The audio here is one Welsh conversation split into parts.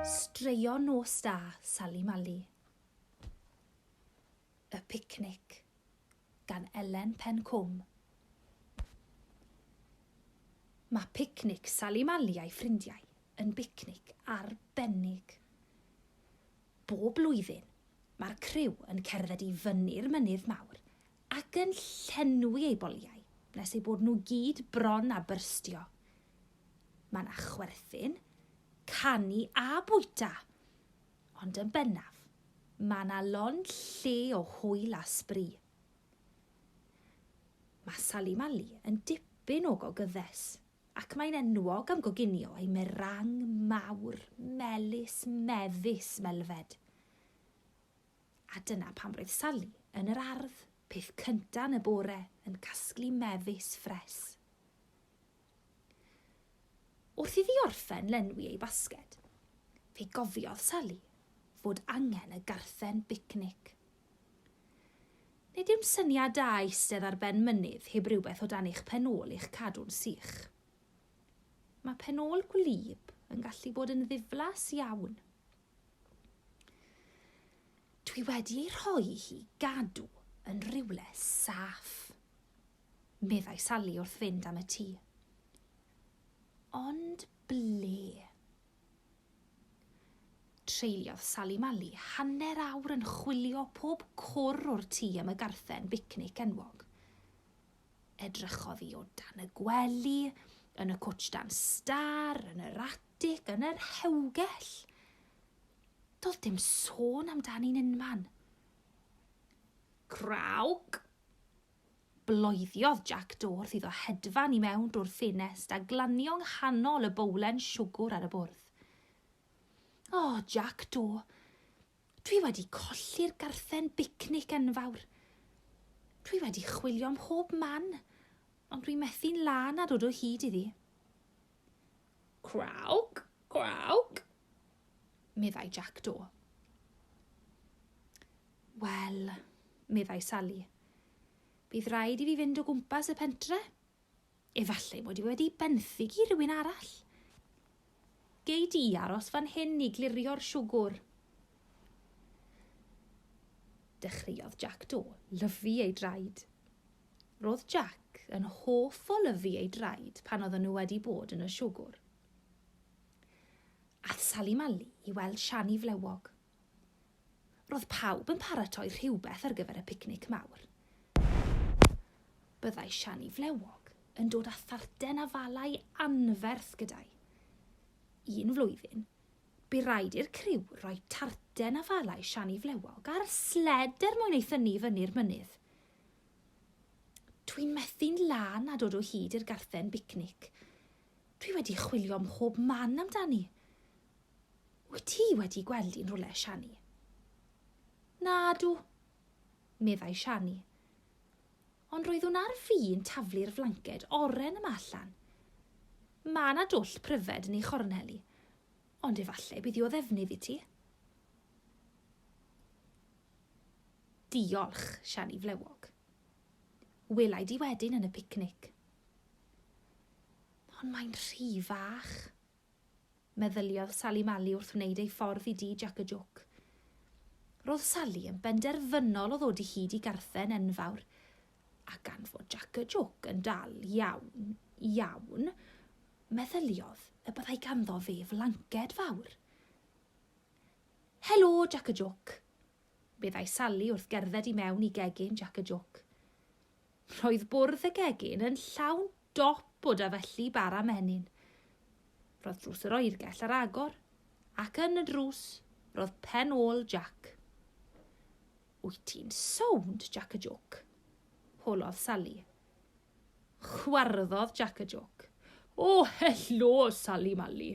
Straeon nos da, Sali Mali. Y picnic, gan Elen Pencwm. Mae picnic Sali Mali a'i ffrindiau yn bicnic arbennig. Bob blwyddyn, mae'r criw yn cerdded i fyny'r mynydd mawr ac yn llenwi ei boliau nes eu bod nhw gyd bron a byrstio. Mae yna chwerthin, canu a bwyta, ond yn bennaf, mae yna lond lle o hwyl a sbri. Mae Sali Mali yn dipyn o gogyddes ac mae'n enwog am goginio ei merang mawr, melys, mefus melfed. A dyna pam roedd Sali yn yr ardd peth cynta yn y bore yn casglu mefus ffres. Wrth iddi orffen lenwi ei basged, fe gofiodd Sali fod angen y garthen bicnic. Nid yw'n syniad da eistedd ar ben mynydd heb rhywbeth o dan eich penôl i'ch cadw'n sych. Mae penôl gwlyb yn gallu bod yn ddiflas iawn. Dwi wedi ei rhoi hi gadw yn rywle saff, meddai Sali wrth fynd am y tŷ. Ond ble? Treuliodd Sali Mali hanner awr yn chwilio pob cwr o'r tŷ am y garthen bicnic enwog. Edrychodd hi o dan y gwely, yn y cwtsh dan star, yn yr atig, yn yr hewgell. Doedd dim sôn amdani'n unman. Crawg! Bloeddiodd Jack wrth iddo hedfan i mewn drwy'r ffenest a glanio nghanol y bowlen siwgr ar y bwrdd. O, Jack Do, dwi wedi colli'r garthen bicnic enfawr. Dwi wedi chwilio am mhob man, ond dwi'n methu'n lan a dod o hyd iddi. Crawg, crawg, meddai Jack Do. Wel, meddai Sali, bydd rhaid i fi fynd o gwmpas y pentre. Efallai mod i wedi benthyg i rywun arall. Gei di aros fan hyn i glirio'r siwgr. Dechreuodd Jack Do lyfu ei draed. Roedd Jack yn hoff o lyfu ei draed pan oedden nhw wedi bod yn y siwgr. Ath Sali Mali i weld siani flewog. Roedd pawb yn paratoi rhywbeth ar gyfer y picnic mawr. Byddai siani flewog yn dod â tharten a falau anferth gyda'i. Un flwyddyn, bu raid i'r criw roi tarten a falau siani flewog ar sled mwyn ei thynnu fyny'r mynydd. Dwi'n methu'n lan a dod o hyd i'r garthen bicnic. Dwi wedi chwilio am mhob man amdani. Wyt ti wedi gweld un rwle siani? Nadw, meddai siani. Ond roedd hwn ar fi'n taflu'r flanced oren yma allan. Mae yna dwll pryfed yn ei chorneli, ond efallai bydd o ddefnydd i ti. Diolch, siani flewog. Welai di wedyn yn y picnic. Ond mae'n rhy fach, meddyliodd Sali Mali wrth wneud ei ffordd i dŷ Jack y Joc. Roedd Sali yn benderfynol o ddod i hyd i garthen enfawr, a gan fod Jack y Joc yn dal iawn, meddyliodd y byddai ganddo fe flanced fawr. Helo, Jack y Joc, meddai Sali wrth gerdded i mewn i gegin Jack y Joc. Roedd bwrdd y gegin yn llawn dop o dafelli bara menyn. Roedd drws yr oergell ar agor, ac yn y drws roedd penôl Jack. Wyt ti'n sownd, Jack y Joc? Holodd Sali. Chwarddodd Jack y Joc. O, helo, Sali Mali.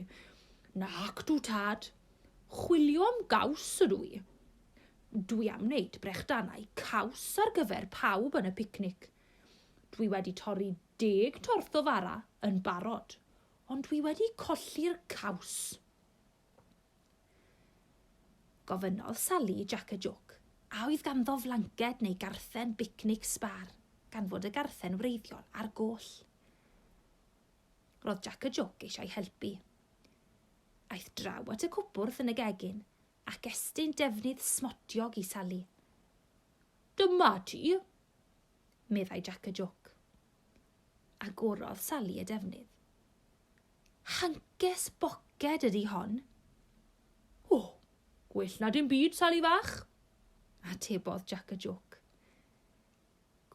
Nac dw tad. Chwilio am gaws ydw i. Dwi am wneud brechdanau caws ar gyfer pawb yn y picnic. Dwi wedi torri 10 torth o fara yn barod, ond dwi wedi colli'r caws. Gofynnodd Sali Jack y Joc a oedd ganddo flanced neu garthen bicnic sbar, gan fod y garthen wreiddiol ar goll. Roedd Jack a Jock eisiau helpu. Aeth draw at y cwbwrdd yn y gegin ac estyn defnydd smotiog i Sali. Dyma ti, meddai Jack a Jock. Agorodd Sali y defnydd. Hanges boced ydy hon. O, gwell na dim byd, Sali fach, atebodd Jack a Jock.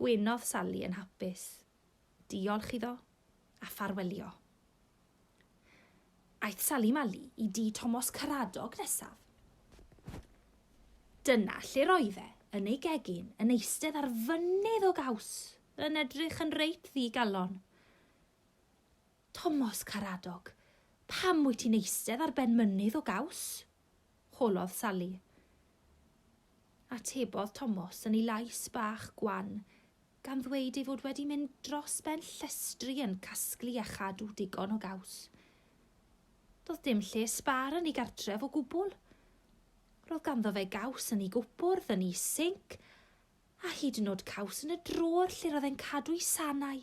Gwenodd Sali yn hapus. Diolch iddo a pharwelio. Aeth Sali Mali i dŷ Thomas Caradog nesaf. Dyna lle roedd e, yn ei gegin, yn eistedd ar fynydd o gaws, yn edrych yn reit ddigalon. Thomas Caradog, pam wyt ti'n eistedd ar ben mynydd o gaws? Holodd Sali. Atebodd Thomas yn ei lais bach gwan, gan ddweud ei fod wedi mynd dros ben llestri yn casglu a chadw digon o gaws. Doedd dim lle sbar yn ei gartref o gwbl. Roedd ganddo fe gaws yn ei gwbwrdd, yn ei sinc, a hyd yn oed caws yn y drôr lle roedd e'n cadw ei sanau.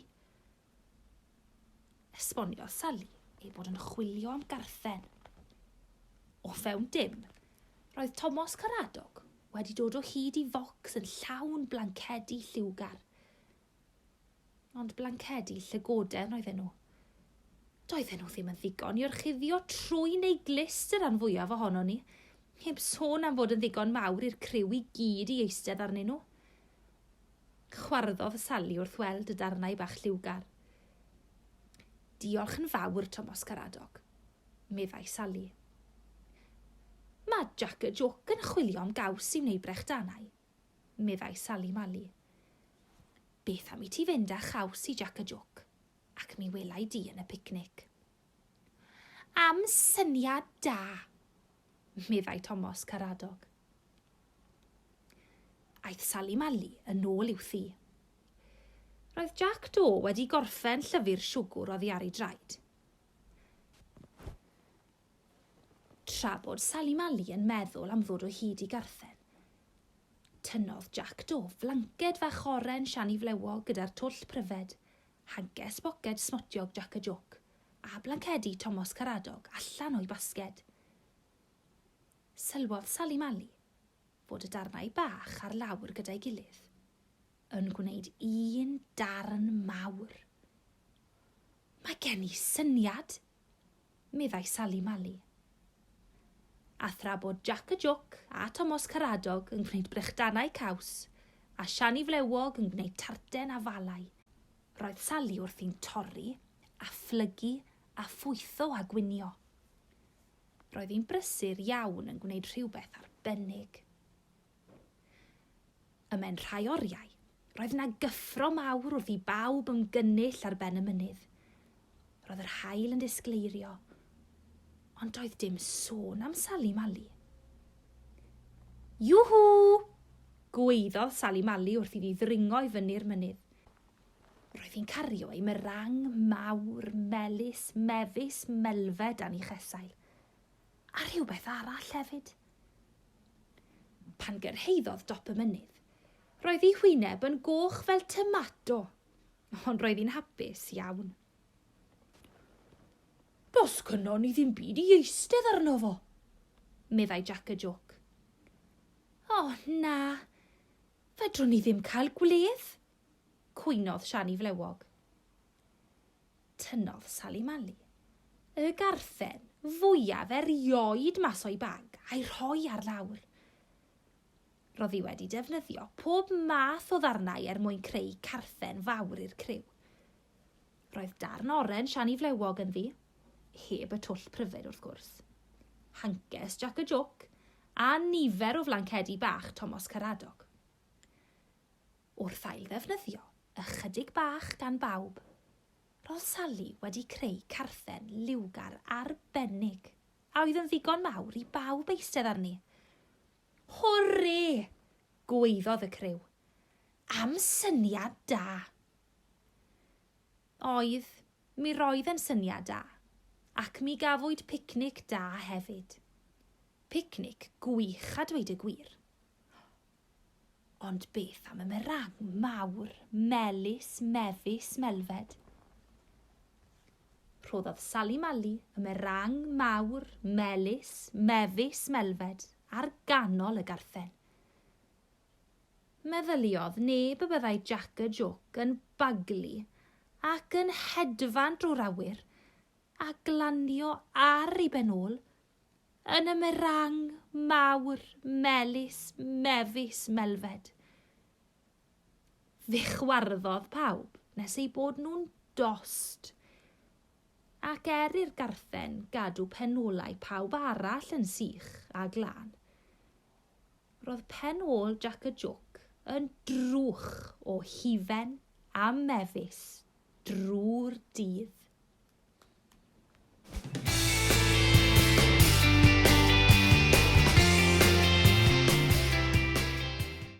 Esboniodd Sali ei bod yn chwilio am garthen. O fewn dim, roedd Thomas Caradog wedi dod o hyd i focs yn llawn blancedi lliwgar. Ond blancedi llygoden oedden nhw. Doedden nhw ddim yn ddigon i orchuddio trwy neu glist yr rhan fwyaf ohono ni, heb sôn am fod yn ddigon mawr i'r criw i gyd i eistedd arnyn nhw. Chwarddodd Sali wrth weld y darnau bach lliwgar. Diolch yn fawr, Thomas Caradog, meddai Sali. Mae Jack a Jock yn chwilio am gaws i wneud brechdanau, meddai Sali Mali. Beth am i ti fynd â chaws i Jack a Jock, ac mi welai di yn y picnic. Am syniad da, meddai Thomas Caradog. Aeth Sali Mali yn ôl i'w thŷ. Roedd Jack Do wedi gorffen llyfr siwgr oddi ar ei draed. Tra bod Sali Mali yn meddwl am ddod o hyd i garthen, tynnodd Jack Do flanced fach oren siani flewog gyda'r twll pryfed, hanges boced smotiog Jack a Jock, a blancedi Thomas Caradog allan o'i basged. Sylwodd Sali Mali fod y darnau bach ar lawr gyda'i gilydd yn gwneud un darn mawr. Mae gen i syniad, meddai Sali Mali. A thra bod Jack a Jock a Thomas Caradog yn gwneud brechdanau caws a siani flewog yn gwneud tarten a falau, roedd Sali wrthi'n torri a phlygu a ffwytho a gwynio. Roedd hi'n brysur iawn yn gwneud rhywbeth arbennig. Ymen rhai oriau, roedd yna gyffro mawr wrth i bawb ymgynnull ar ben y mynydd. Roedd yr haul yn disgleirio, ond doedd dim sôn am Sali Mali. Iwhw! Gweiddodd Sali Mali wrth iddi ddringo i fyny'r mynydd. Roedd hi'n cario ei merang mawr, melys, mefus, melfed a'n ei chesail. A rhywbeth arall hefyd. Pan gyrhaeddodd dop y mynydd, roedd ei hwyneb yn goch fel tomato, ond roedd hi'n hapus iawn. Dos cynno ni ddim byd i eistedd arno fo, meddai Jack a Jock. O na, fedrwn ni ddim cael gwledd, cwynodd siani flewog. Tynnodd Sali Mali y garthen fwyaf erioed mas o'i bag a'i rhoi ar lawr. Roedd hi wedi defnyddio pob math o ddarnau mwyn creu carthen fawr i'r criw. Roedd darn oren siani flewog yn ddi, heb y twll pryfed wrth gwrs. Hanges Jack a Jock a nifer o flancedi bach Thomas Caradog. Wrth ail ddefnyddio ychydig bach gan bawb, roedd Sali wedi creu carthen liwgar arbennig a oedd yn ddigon mawr i bawb eistedd arni. Hwrê! Gweiddodd y criw. Am syniad da. Oedd, mi roedd yn syniad da, ac mi gafwyd picnic da hefyd. Picnic gwych a dweud y gwir. Ond beth am y merang mawr, melys, mefus, melfed? Rhoddodd Sali Mali y merang mawr, melys, mefus, melfed ar ganol y garthen. Meddyliodd neb y byddai Jack y Joc yn baglu ac yn hedfan drwy'r awyr a glanio ar ei benôl yn y merang mawr, melys, mefus, melfed. Fe chwarddodd pawb nes ei bod nhw'n dost ac i'r garthen gadw penolau pawb arall yn sych a glân. Roedd penôl Jack y Joc yn drwch o hufen a mefus drwy'r dydd.